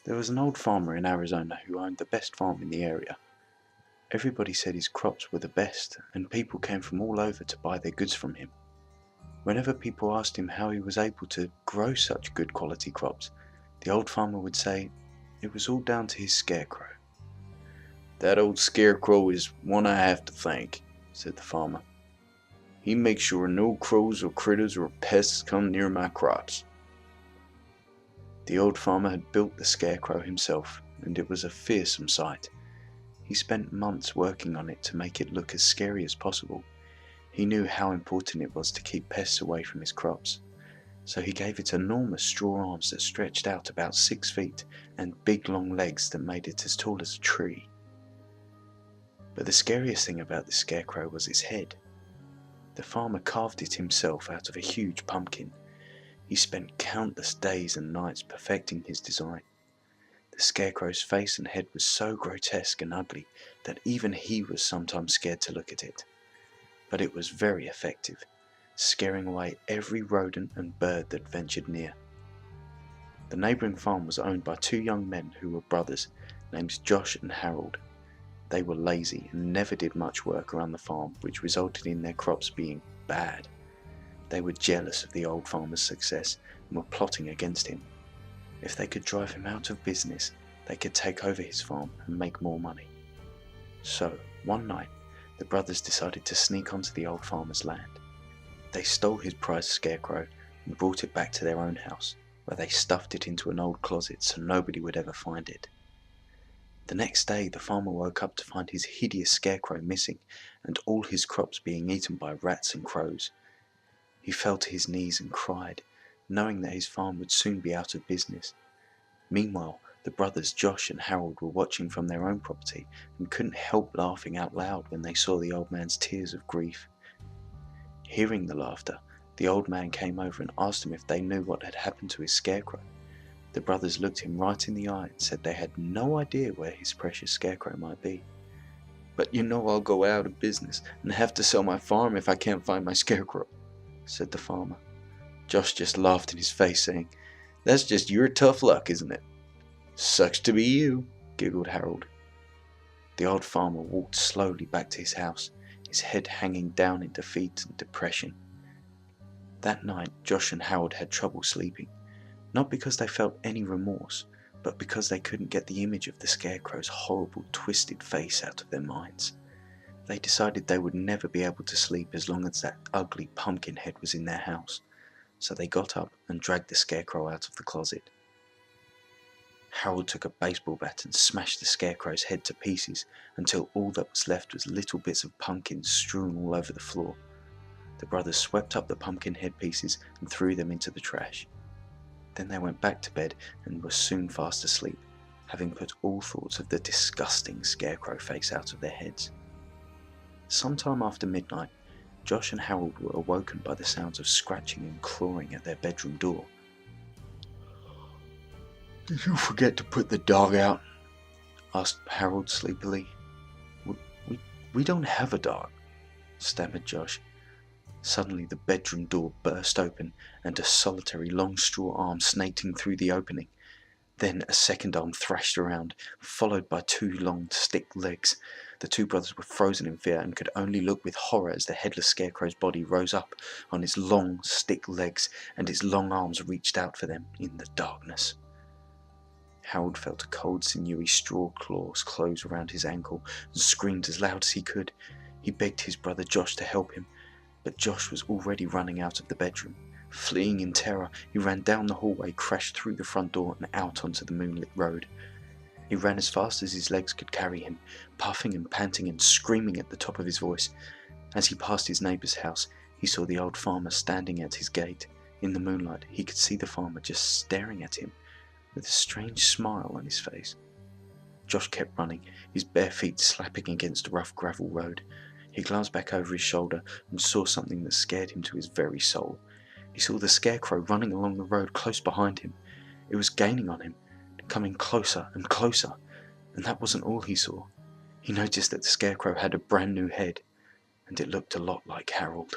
There was an old farmer in Arizona who owned the best farm in the area. Everybody said his crops were the best, and people came from all over to buy their goods from him. Whenever people asked him how he was able to grow such good quality crops, the old farmer would say it was all down to his scarecrow. "That old scarecrow is one I have to thank," said the farmer. "He makes sure no crows or critters or pests come near my crops." The old farmer had built the scarecrow himself, and it was a fearsome sight. He spent months working on it to make it look as scary as possible. He knew how important it was to keep pests away from his crops, so he gave it enormous straw arms that stretched out about 6 feet and big long legs that made it as tall as a tree. But the scariest thing about the scarecrow was its head. The farmer carved it himself out of a huge pumpkin. He spent countless days and nights perfecting his design. The scarecrow's face and head was so grotesque and ugly that even he was sometimes scared to look at it. But it was very effective, scaring away every rodent and bird that ventured near. The neighbouring farm was owned by 2 young men who were brothers, named Josh and Harold. They were lazy and never did much work around the farm, which resulted in their crops being bad. They were jealous of the old farmer's success and were plotting against him. If they could drive him out of business, they could take over his farm and make more money. So, one night, the brothers decided to sneak onto the old farmer's land. They stole his prized scarecrow and brought it back to their own house, where they stuffed it into an old closet so nobody would ever find it. The next day, the farmer woke up to find his hideous scarecrow missing and all his crops being eaten by rats and crows. He fell to his knees and cried, knowing that his farm would soon be out of business. Meanwhile, the brothers Josh and Harold were watching from their own property and couldn't help laughing out loud when they saw the old man's tears of grief. Hearing the laughter, the old man came over and asked them if they knew what had happened to his scarecrow. The brothers looked him right in the eye and said they had no idea where his precious scarecrow might be. "But you know I'll go out of business and have to sell my farm if I can't find my scarecrow," said the farmer. Josh just laughed in his face, saying, "That's just your tough luck, isn't it?" "Sucks to be you," giggled Harold. The old farmer walked slowly back to his house, his head hanging down in defeat and depression. That night, Josh and Harold had trouble sleeping, not because they felt any remorse, but because they couldn't get the image of the scarecrow's horrible, twisted face out of their minds. They decided they would never be able to sleep as long as that ugly pumpkin head was in their house, so they got up and dragged the scarecrow out of the closet. Harold took a baseball bat and smashed the scarecrow's head to pieces until all that was left was little bits of pumpkin strewn all over the floor. The brothers swept up the pumpkin head pieces and threw them into the trash. Then they went back to bed and were soon fast asleep, having put all thoughts of the disgusting scarecrow face out of their heads. Sometime after midnight, Josh and Harold were awoken by the sounds of scratching and clawing at their bedroom door. "Did you forget to put the dog out?" asked Harold sleepily. We don't have a dog," stammered Josh. Suddenly the bedroom door burst open and a solitary long straw arm snaked in through the opening. Then a second arm thrashed around, followed by 2 long stick legs. The 2 brothers were frozen in fear and could only look with horror as the headless scarecrow's body rose up on its long stick legs and its long arms reached out for them in the darkness. Harold felt a cold, sinewy straw claws close around his ankle and screamed as loud as he could. He begged his brother Josh to help him, but Josh was already running out of the bedroom. Fleeing in terror, he ran down the hallway, crashed through the front door and out onto the moonlit road. He ran as fast as his legs could carry him, puffing and panting and screaming at the top of his voice. As he passed his neighbour's house, he saw the old farmer standing at his gate. In the moonlight, he could see the farmer just staring at him, with a strange smile on his face. Josh kept running, his bare feet slapping against a rough gravel road. He glanced back over his shoulder and saw something that scared him to his very soul. He saw the scarecrow running along the road close behind him. It was gaining on him, coming closer and closer, and that wasn't all he saw. He noticed that the scarecrow had a brand new head, and it looked a lot like Harold.